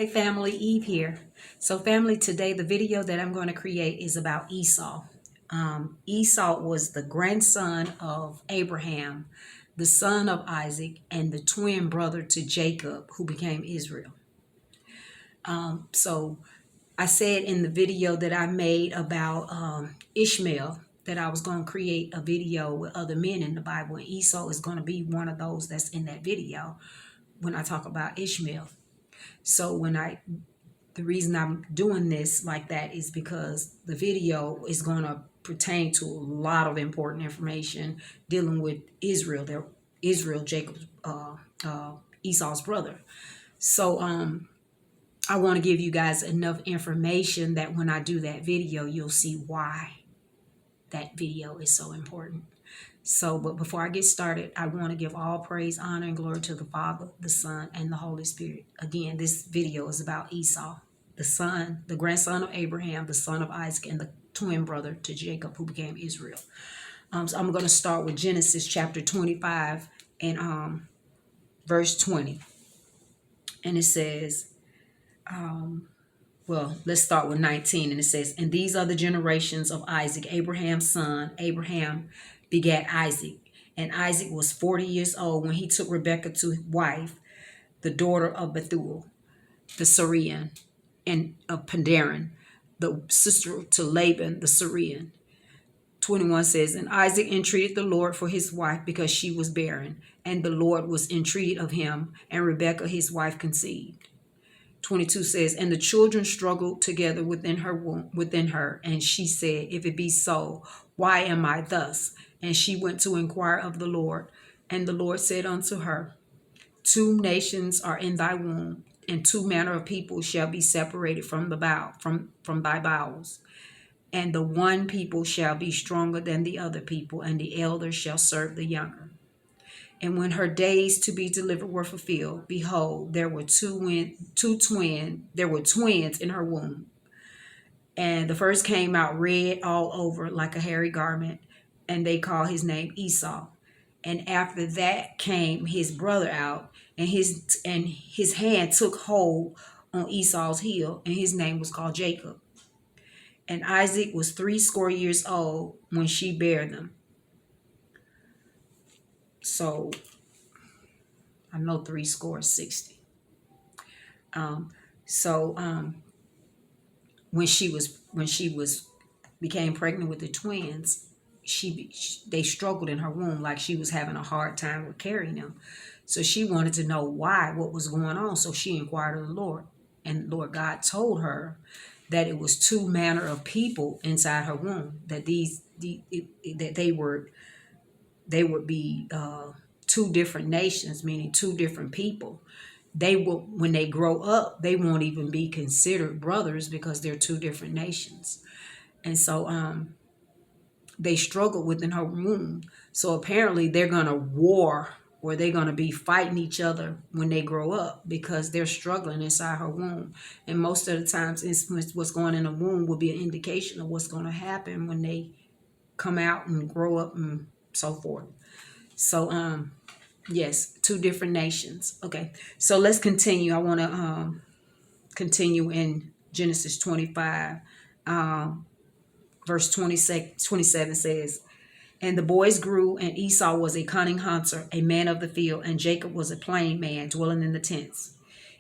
Hey family, Eve here. So family, today the video that I'm going to create is about Esau. Esau was the grandson of Abraham, the son of Isaac, and the twin brother to Jacob, who became Israel. So I said in the video that I made about Ishmael that I was going to create a video with other men in the Bible, and Esau is going to be one of those that's in that video when I talk about Ishmael. So the reason I'm doing this like that is because the video is going to pertain to a lot of important information dealing with Israel, Jacob's, Esau's brother. So I want to give you guys enough information that when I do that video, you'll see why that video is so important. So, but before I get started, I want to give all praise, honor, and glory to the Father, the Son, and the Holy Spirit. Again, this video is about Esau, the grandson of Abraham, the son of Isaac, and the twin brother to Jacob, who became Israel. So I'm going to start with Genesis chapter 25 and verse 20. And it says, well, let's start with 19. And it says, and these are the generations of Isaac, Abraham's son. Abraham begat Isaac, and Isaac was 40 years old when he took Rebekah to wife, the daughter of Bethuel, the Syrian, and of Pandaran, the sister to Laban, the Syrian. 21 says, and Isaac entreated the Lord for his wife because she was barren, and the Lord was entreated of him, and Rebekah his wife conceived. 22 says, and the children struggled together within her, and she said, if it be so, why am I thus? And she went to inquire of the Lord. And the Lord said unto her, 2 nations are in thy womb, and 2 manner of people shall be separated from thy bowels. And the one people shall be stronger than the other people, and the elder shall serve the younger. And when her days to be delivered were fulfilled, behold, there were twins in her womb. And the first came out red all over like a hairy garment, and they called his name Esau. And after that came his brother out, and his hand took hold on Esau's heel, and his name was called Jacob. And Isaac was 80 years old when she bare them. So I know 60. When she became pregnant with the twins, they struggled in her womb, like she was having a hard time with carrying them. So she wanted to know what was going on. So she inquired of the Lord, and Lord God told her that it was 2 manner of people inside her womb, that they would be 2 different nations, meaning 2 different people. They will, when they grow up, they won't even be considered brothers because they're 2 different nations. And so they struggle within her womb. So apparently they're going to war, or they're going to be fighting each other when they grow up because they're struggling inside her womb. And most of the times what's going in the womb will be an indication of what's going to happen when they come out and grow up and so forth. So yes, 2 different nations. Okay, so let's continue. I want to continue in Genesis 25. Verse 27 says, and the boys grew, and Esau was a cunning hunter, a man of the field, and Jacob was a plain man dwelling in the tents.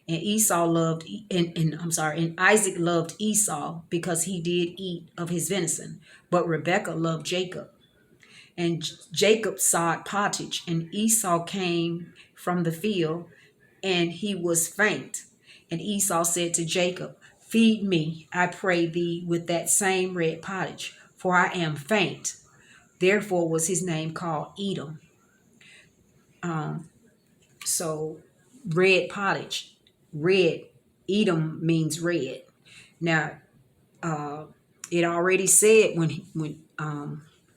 And Isaac loved Esau because he did eat of his venison, but Rebekah loved Jacob. And Jacob sought pottage, and Esau came from the field, and he was faint. And Esau said to Jacob, feed me, I pray thee, with that same red pottage, for I am faint. Therefore was his name called Edom. So red pottage, red, Edom means red. Now, it already said when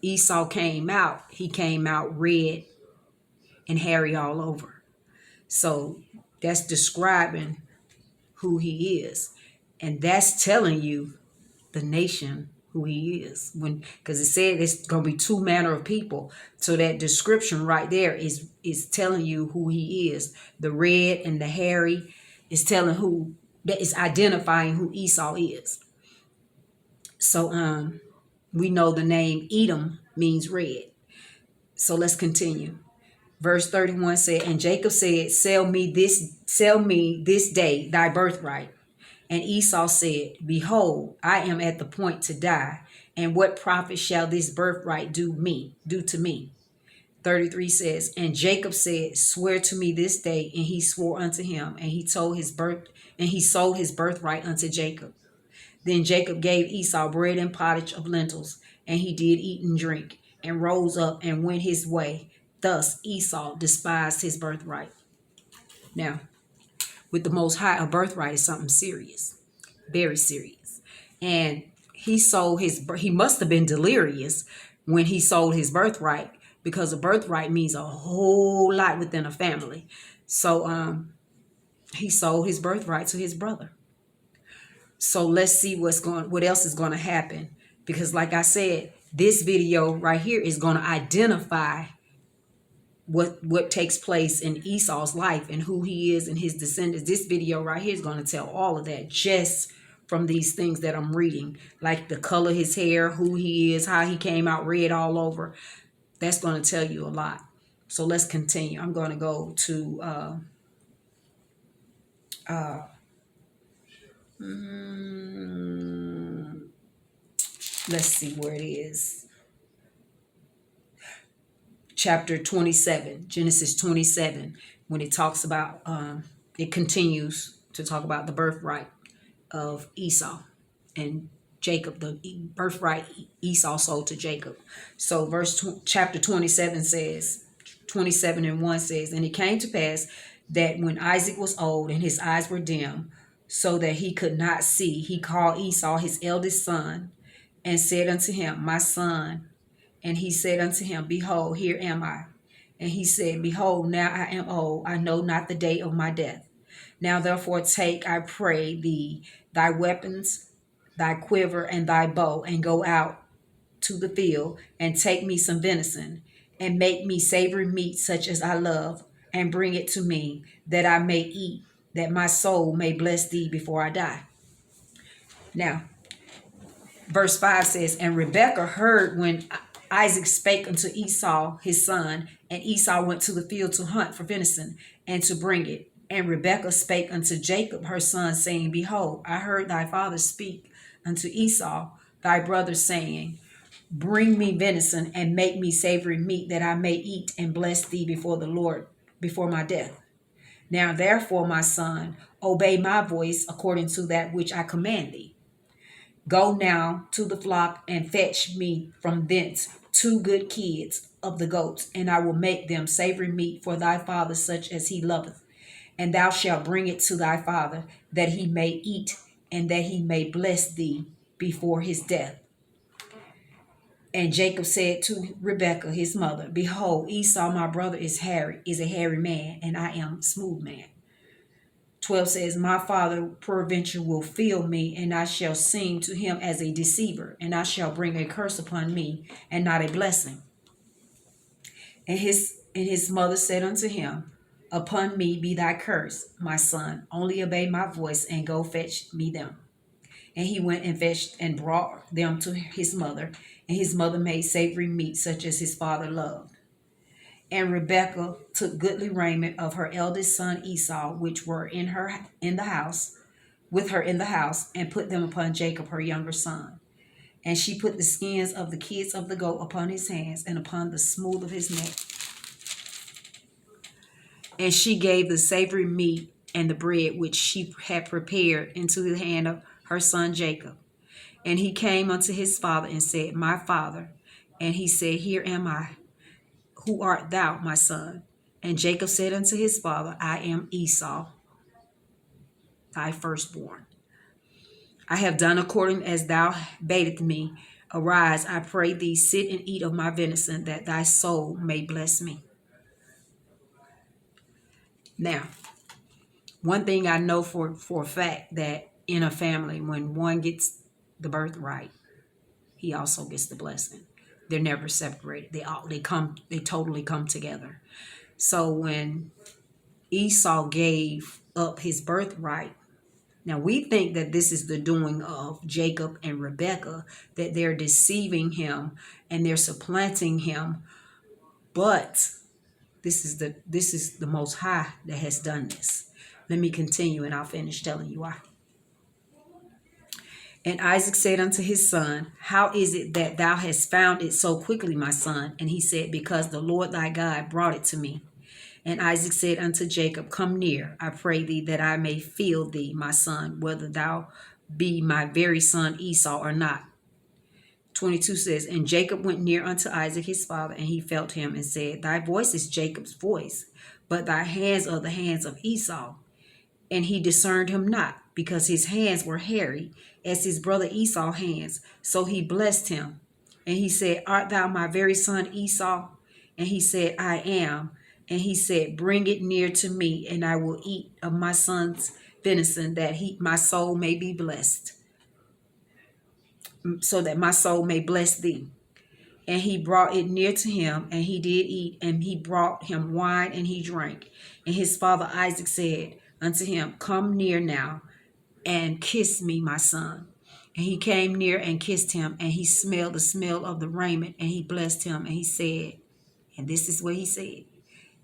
Esau came out, he came out red and hairy all over. So that's describing who he is. And that's telling you the nation who he is, because it said it's going to be 2 manner of people. So that description right there is telling you who he is. The red and the hairy is telling who that is identifying who Esau is. So we know the name Edom means red. So let's continue. Verse 31 said, and Jacob said, sell me this day thy birthright. And Esau said, behold, I am at the point to die, and what profit shall this birthright do to me? 33 says, and Jacob said, swear to me this day, and he swore unto him, and he sold his birthright unto Jacob. Then Jacob gave Esau bread and pottage of lentils, and he did eat and drink, and rose up and went his way. Thus Esau despised his birthright. Now, with the Most High, a birthright is something serious, very serious. And he must have been delirious when he sold his birthright, because a birthright means a whole lot within a family. So he sold his birthright to his brother. So let's see what else is going to happen. Because like I said, this video right here is going to identify what takes place in Esau's life and who he is and his descendants. This video right here is going to tell all of that just from these things that I'm reading. Like the color of his hair, who he is, how he came out red all over. That's going to tell you a lot. So let's continue. I'm going to go to let's see where it is. Chapter 27, Genesis 27, when it talks about, it continues to talk about the birthright of Esau and Jacob, the birthright Esau sold to Jacob. So chapter 27 says, 27:1 says, and it came to pass that when Isaac was old and his eyes were dim, so that he could not see, he called Esau his eldest son and said unto him, my son. And he said unto him, behold, here am I. And he said, behold, now I am old, I know not the day of my death. Now therefore take, I pray thee, thy weapons, thy quiver, and thy bow, and go out to the field, and take me some venison, and make me savory meat such as I love, and bring it to me, that I may eat, that my soul may bless thee before I die. Now, verse 5 says, and Rebekah heard when Isaac spake unto Esau his son, and Esau went to the field to hunt for venison, and to bring it. And Rebekah spake unto Jacob her son, saying, behold, I heard thy father speak unto Esau thy brother, saying, bring me venison, and make me savory meat, that I may eat and bless thee before the Lord before my death. Now therefore, my son, obey my voice according to that which I command thee. Go now to the flock, and fetch me from thence 2 good kids of the goats, and I will make them savory meat for thy father, such as he loveth. And thou shalt bring it to thy father, that he may eat, and that he may bless thee before his death. And Jacob said to Rebekah his mother, behold, Esau my brother is a hairy man, and I am a smooth man. 12 says, my father peradventure will feel me, and I shall seem to him as a deceiver, and I shall bring a curse upon me, and not a blessing. And his mother said unto him, upon me be thy curse, my son, only obey my voice, and go fetch me them. And he went and fetched and brought them to his mother, and his mother made savory meat such as his father loved. And Rebekah took goodly raiment of her eldest son Esau, which were with her in the house, and put them upon Jacob her younger son. And she put the skins of the kids of the goat upon his hands, and upon the smooth of his neck. And she gave the savory meat and the bread which she had prepared into the hand of her son Jacob. And he came unto his father and said, my father. And he said, here am I. Who art thou, my son? And Jacob said unto his father, I am Esau, thy firstborn. I have done according as thou badest me. Arise, I pray thee, sit and eat of my venison, that thy soul may bless me. Now, one thing I know for a fact, that in a family, when one gets the birthright, he also gets the blessing. They're never separated. They totally come together. So when Esau gave up his birthright, Now we think that this is the doing of Jacob and Rebekah, that they're deceiving him and they're supplanting him. But this is the Most High that has done this. Let me continue and I'll finish telling you why. And Isaac said unto his son, how is it that thou hast found it so quickly, my son? And he said, because the Lord thy God brought it to me. And Isaac said unto Jacob, come near, I pray thee, that I may feel thee, my son, whether thou be my very son Esau or not. 22 says, and Jacob went near unto Isaac his father, and he felt him and said, thy voice is Jacob's voice, but thy hands are the hands of Esau. And he discerned him not, because his hands were hairy, as his brother Esau's hands. So he blessed him. And he said, art thou my very son Esau? And he said, I am. And he said, bring it near to me, and I will eat of my son's venison, that my soul may be blessed, so that my soul may bless thee. And he brought it near to him, and he did eat, and he brought him wine, and he drank. And his father Isaac said unto him, come near now, and kiss me, my son. And he came near and kissed him, and he smelled the smell of the raiment, and he blessed him, and he said, and this is what he said,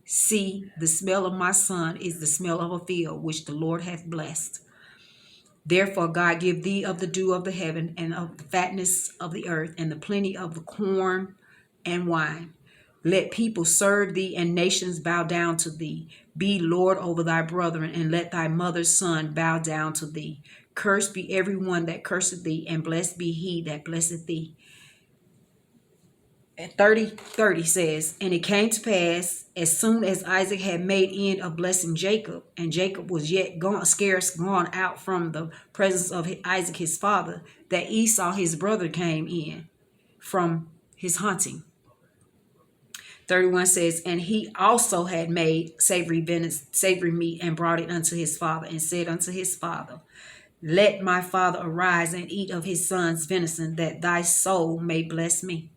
see, the smell of my son is the smell of a field which the Lord hath blessed. Therefore God give thee of the dew of the heaven, and of the fatness of the earth, and the plenty of the corn and wine. Let people serve thee, and nations bow down to thee. Be Lord over thy brethren, and let thy mother's son bow down to thee. Cursed be every one that curseth thee, and blessed be he that blesseth thee. And 30 says, and it came to pass, as soon as Isaac had made end of blessing Jacob, and Jacob was yet scarce gone out from the presence of Isaac his father, that Esau his brother came in from his hunting. 31 says, and he also had made savory meat, and brought it unto his father, and said unto his father, let my father arise and eat of his son's venison, that thy soul may bless me.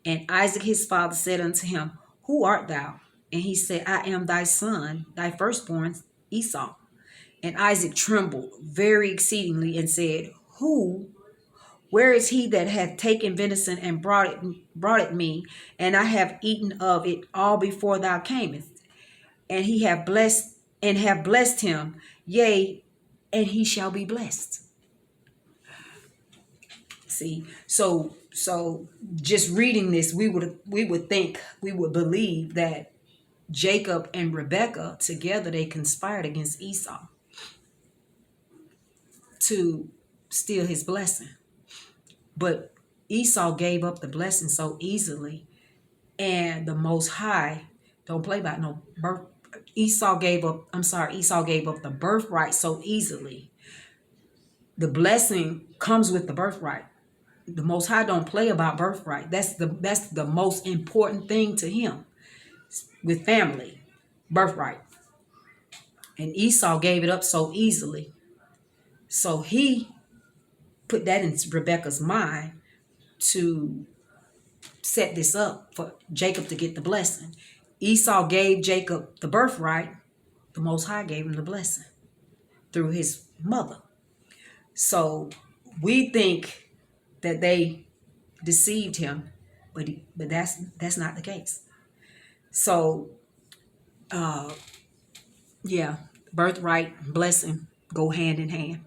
And Isaac his father said unto him, who art thou? And he said, I am thy son, thy firstborn Esau. And Isaac trembled very exceedingly, and said, where is he that hath taken venison and brought it me, and I have eaten of it all before thou camest? And he have blessed him, yea, and he shall be blessed. See, so just reading this, we would believe that Jacob and Rebekah together, they conspired against Esau to steal his blessing. But Esau gave up the blessing so easily, and the Most High don't play about no birth. Esau gave up the birthright so easily. The blessing comes with the birthright. The Most High don't play about birthright. That's the most important thing to him with family, birthright. And Esau gave it up so easily. So he put that in Rebekah's mind to set this up for Jacob to get the blessing. Esau gave Jacob the birthright. The Most High gave him the blessing through his mother. So we think that they deceived him, but that's not the case. So, birthright, blessing go hand in hand.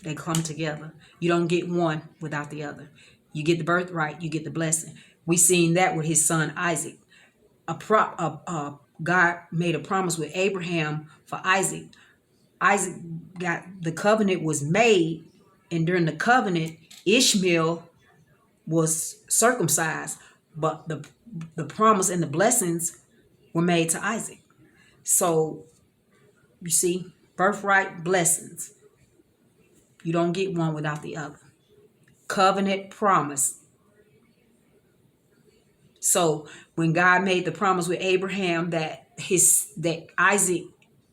They come together. You don't get one without the other. You get the birthright, you get the blessing. We seen that with his son Isaac. God made a promise with Abraham for Isaac. Isaac got the covenant was made, and during the covenant, Ishmael was circumcised, but the promise and the blessings were made to Isaac. So you see, birthright, blessings. You don't get one without the other. Covenant, promise. So when God made the promise with Abraham that Isaac,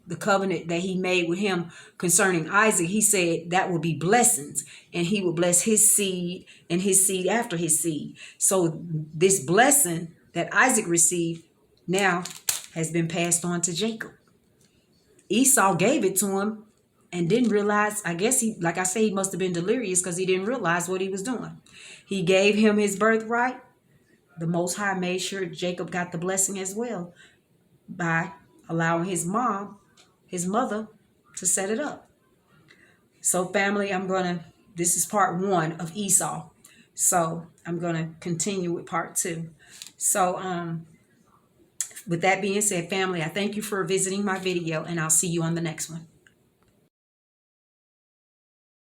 the covenant that he made with him concerning Isaac, he said that would be blessings, and he would bless his seed and his seed after his seed. So this blessing that Isaac received now has been passed on to Jacob. Esau gave it to him and didn't realize, I guess he, like I say, he must have been delirious because he didn't realize what he was doing. He gave him his birthright. The Most High made sure Jacob got the blessing as well by allowing his mother, to set it up. So family, this is part 1 of Esau. So I'm gonna continue with part 2. So with that being said, family, I thank you for visiting my video, and I'll see you on the next one.